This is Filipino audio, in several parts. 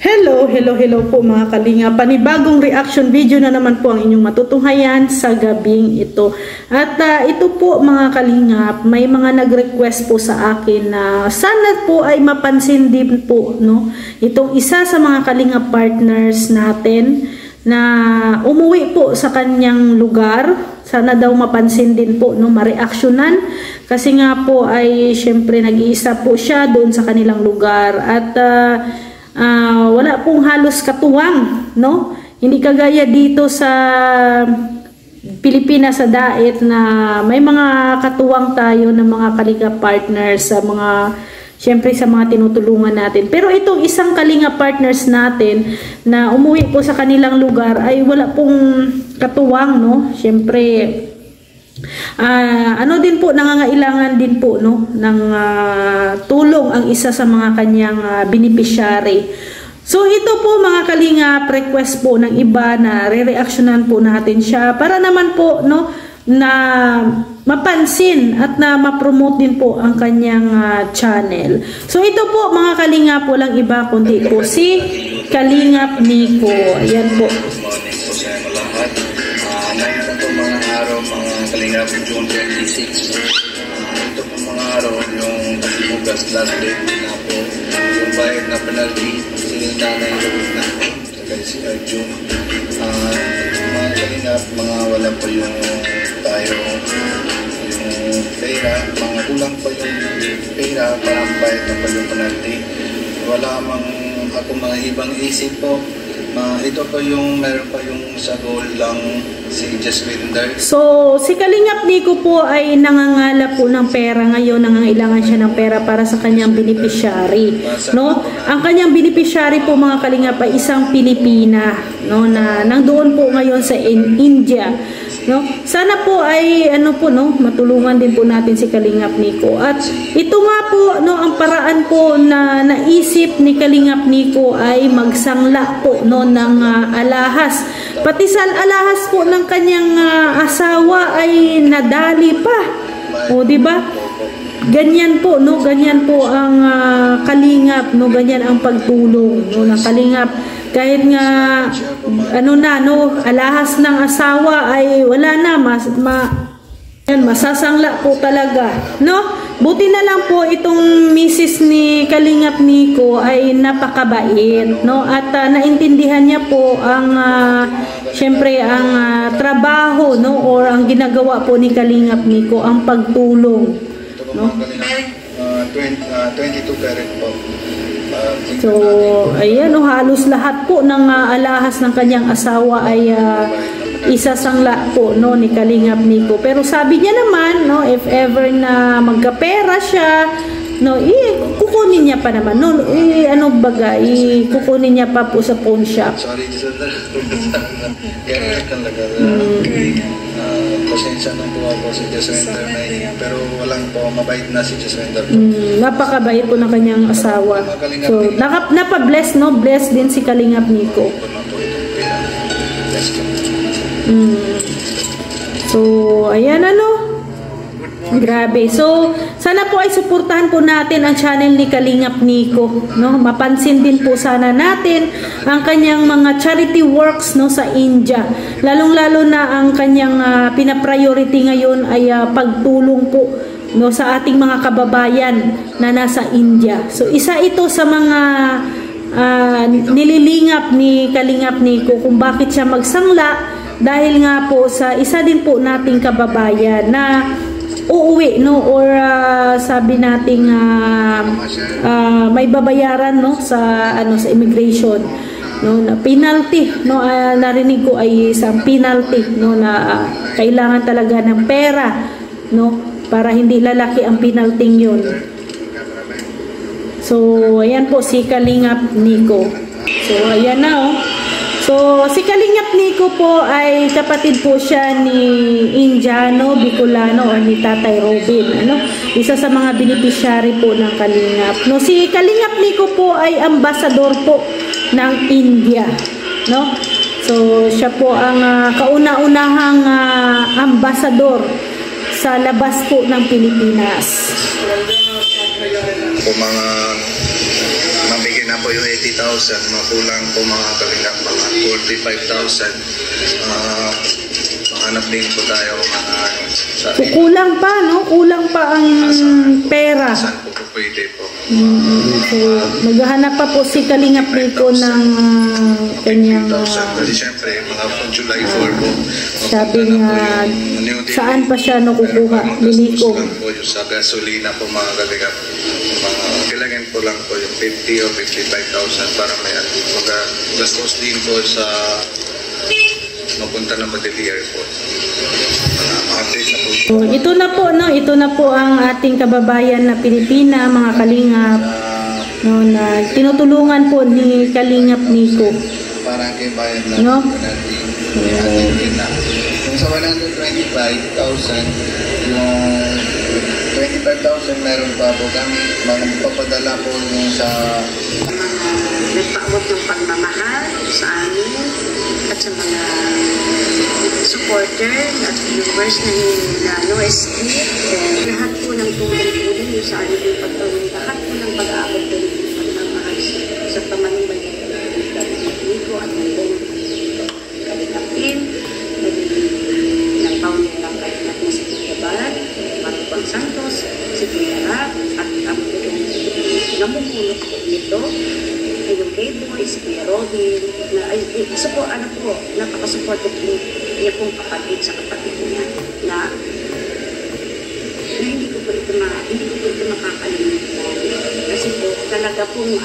Hello po mga kalinga. Panibagong reaction video na naman po ang inyong matutunghayan sa gabing ito. At ito po mga kalinga, may mga nag-request po sa akin na sana po ay mapansin din po, no? Itong isa sa mga kalinga partners natin na umuwi po sa kanyang lugar. Sana daw mapansin din po, no, mareaksyonan. Kasi nga po ay syempre nag-iisa po siya doon sa kanilang lugar. At wala pong halos katuwang, no? Hindi kagaya dito sa Pilipinas sa Daet na may mga katuwang tayo ng mga kalinga partners sa mga, syempre sa mga tinutulungan natin. Pero itong isang kalinga partners natin na umuwi po sa kanilang lugar ay wala pong katuwang, no? Syempre ano din po, nangangailangan din po, no, ng tulong ang isa sa mga kanyang beneficiary. So ito po mga kalingap, request po ng iba na re-reactionan po natin siya para naman po, no, na mapansin at na ma-promote din po ang kanyang channel. So ito po mga kalingap, walang iba kundi po si Kalingap Nico. Ayan po. Kalingap June 26. Ito po mga araw yung pagbubugas last day na po yung bayad na penalty sinil nanay na sa June. Mga kalingap, mga wala pa yung tayo yung pera, mga kulang pa yung pera para bayad na pa yung penalty. Wala mang ako mga ibang isip po. Ito pa yung meron pa yung sa goal lang si Jaswinder. So si Kalingap Nico po ay nangangala po ng pera ngayon, nangangailangan siya ng pera para sa kanyang beneficiary, no? Ang kanyang beneficiary po mga Kalingap ay isang Pilipina, no, na nandoon po ngayon sa India, no? Sana po ay ano po, no, matulungan din po natin si Kalingap Nico. At ito nga po, no, ang paraan po na naisip ni Kalingap Nico ay magsangla po, no, ng alahas. Pati sa alahas po ng kanyang asawa ay nadali pa. O di ba? Ganyan po, no, ganyan po ang kalingap, no, ganyan ang pagtulong, no, ng kalingap. Kahit nga ano na, no, alahas ng asawa ay wala na, masasangla po talaga, no? Buti na lang po itong misis ni Kalingap Nico ay napakabait, no? At naintindihan niya po ang syempre ang trabaho, no, or ang ginagawa po ni Kalingap Nico, ang pagtulong, no? 22 karat po. So, ayan, no, halos lahat po ng alahas ng kanyang asawa ay isasangla po, no, ni Kalingap Nico. Pero sabi niya naman, no, if ever na magkapera siya, no, kukunin niya pa naman, no, ano baga, kukunin niya pa po sa pawn shop. Sorry, kaya talaga. Pasensya na po ako si Jaswinder na pero walang po, mabait na si Jaswinder. Napakabait po ng kanyang asawa. So, napabless, no, bless din si Kalingap Nico. So, ayan, ano, grabe. So, sana po ay suportahan po natin ang channel ni Kalingap Nico, no? Mapansin din po sana natin ang kanyang mga charity works, no, sa India. Lalong-lalo na ang kanyang pina-priority ngayon ay pagtulong po, no, sa ating mga kababayan na nasa India. So, isa ito sa mga nililingap ni Kalingap Nico kung bakit siya magsangla, dahil nga po sa isa din po nating kababayan na uuwi, no, or sabi nating may babayaran, no, sa ano, sa immigration, no, na penalty, no, narinig ko ay isang penalty, no, na kailangan talaga ng pera, no, para hindi lalaki ang penalty yun. So ayan po si Kalingap Nico. So ayan na, oh. So, si Kalingap Nico po ay kapatid po siya ni Indiano Bicolano o ni Tatay Robin, ano? Isa sa mga beneficiary po ng Kalingap. No, si Kalingap Nico po ay ambassador po ng India, no? So, siya po ang kauna-unahang ambassador sa labas po ng Pilipinas. Po mga mabigyan ng po yung 80,000, makulang po mga kalingap, mga 45,000. Mahanap din po tayo mga sa So, kulang pa, no? Kulang pa ang pera. saan po po pwede po. So, naghahanap pa po si Kalingap Nico ng kanyang 50,000. Kasi syempre, mga July 4 po. sabi nga, saan pa siya nakukuha, liliko. Lang po yung sa gasolina po mga kalingap. Kailangan po lang po yung 50 o 55,000 para may gastos din po sa mapunta ng Madeli Airport. Update na po. So, ito na po, no? Ito na po ang ating kababayan na Pilipina, mga Kalingap, no, na tinutulungan po ni Kalingap Nico. Parang kayo bayad na No? natin. Kung sa 125,000, yung 25,000 meron pa po kami. Magpapadala po yung sa nagpaabot ng pagmamahal sa amin at sa mga supporter at viewers na OSP. Lahat po ng tulong-tulong yung sa amin yung pagtawin. Lahat po ng pag-aabot po ng pagmamahal sa pamanuman ng Nico at ng Kalingapin, ng Paulina ng Kalingap na si Kuya Barat, Marco Pang Santos, si Kuya Rap, at ang namumulot po nito ay yung K-Boy, si Kuya Robin, na ay, isa po, ano po, napaka-supportive niya pong kapatid sa kapatid niya, na hindi ko po ito makakalimutan. Kasi po, talaga pong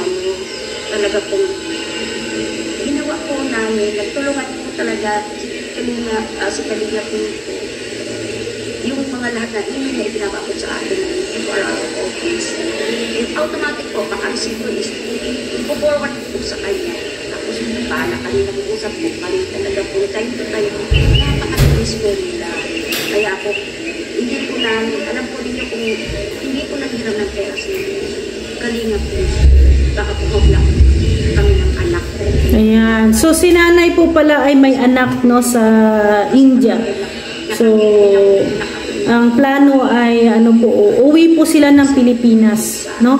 ginawa po namin, nagtulungan po talaga si Kalingap po, yung mga lahat na email na ipinapakot sa atin ng FRR office. Yung automatic po, makareceive po is ipo-forward po sa kanya. Tapos yung pala kami nag-uusap po, kami talaga po, time to time, napaka-tulis po nila. Kaya po, hindi po namin, alam po ninyo kung hindi po nanghiram ng pera sa Kalingap po, baka po lang kami ng anak po. Ayan. So, si nanay po pala ay may anak, no, sa India. So, ang plano ay uwi po sila ng Pilipinas, no?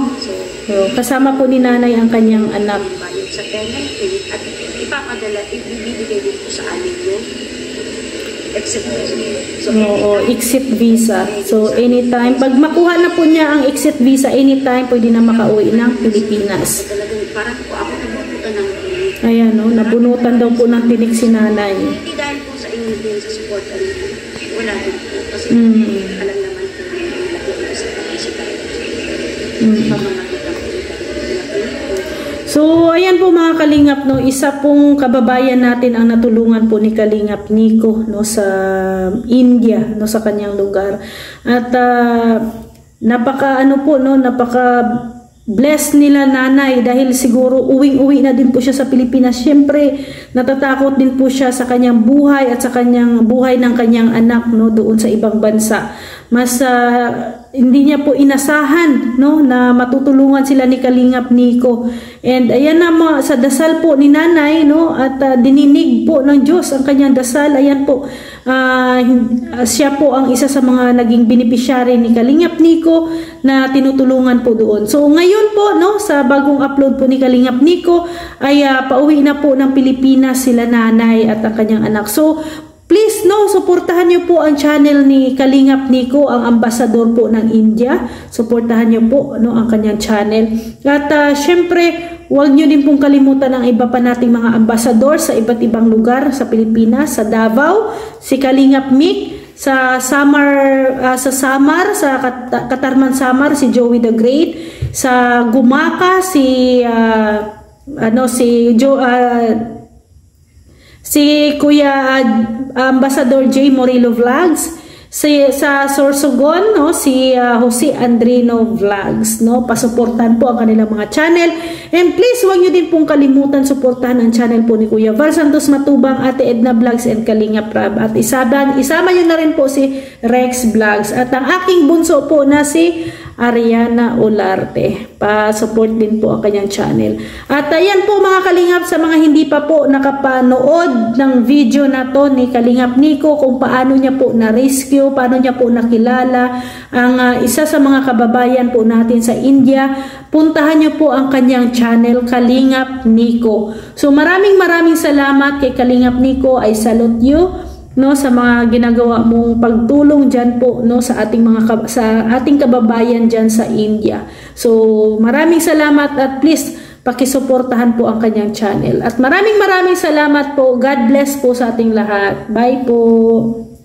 So, kasama po ni nanay ang kanyang anak. Sa penalty at ipapadala, ibibigay din po sa amin yung exit visa. So, exit visa. So, anytime, pag makuha na po niya ang exit visa, anytime pwede na makauwi ng Pilipinas. talagang parang po ako nabubutan ng tinig. Ayan, no, nabunutan daw po ng tinig si nanay. Hindi dahil po sa inyo din sa support wala din po. Kasi alam naman po yung laki ko sa kapasitan. Pamamagitan po yung So, ayan po mga Kalingap, no, isa pong kababayan natin ang natulungan po ni Kalingap Nico, no, sa India, no, sa kanyang lugar. At napaka bless nila nanay dahil siguro uwing-uwi na din po siya sa Pilipinas. Siyempre, natatakot din po siya sa kanyang buhay at sa kanyang buhay ng kanyang anak, no, doon sa ibang bansa. Mas hindi niya po inasahan, no, na matutulungan sila ni Kalingap Nico. And ayan na sa dasal po ni nanay, no, at dininig po ng Diyos ang kanyang dasal. Ayan po, siya po ang isa sa mga naging beneficiary ni Kalingap Nico na tinutulungan po doon. So ngayon po, no, sa bagong upload po ni Kalingap Nico ay pauwi na po ng Pilipinas sila nanay at ang kanyang anak. So please, no, suportahan niyo po ang channel ni Kalingap Nico, ang ambasador po ng India. Suportahan niyo po, no, ang kanyang channel. At syempre, huwag niyo din pong kalimutan ang iba pa nating mga ambasador sa iba't ibang lugar sa Pilipinas, sa Davao, si Kalingap Mick, sa Samar, sa Katarman Samar, si Joey the Great, sa Gumaka, si Kuya Ambassador J. Morillo Vlogs, sa Sorsogon, no, si Jose Andrino Vlogs, no, pasuportahan po ang kanilang mga channel. And please, huwag niyo din pong kalimutan suportahan ang channel po ni Kuya Val Santos Matubang, Ate Edna Vlogs and Kalingap Rab. At isama niyo na rin po si Rex Vlogs at ang aking bunso po na si Ariana Olarte. Pa-support din po ang kanyang channel. At ayan po mga kalingap, sa mga hindi pa po nakapanood ng video na to ni Kalingap Nico kung paano niya po na-rescue, paano niya po nakilala ang isa sa mga kababayan po natin sa India, puntahan niyo po ang kanyang channel, Kalingap Nico. So maraming salamat kay Kalingap Nico. I salute you, no, sa mga ginagawa mong pagtulong diyan po, no, sa ating ating kababayan diyan sa India. So maraming salamat at please pakisuportahan po ang kanyang channel. At maraming salamat po. God bless po sa ating lahat. Bye po.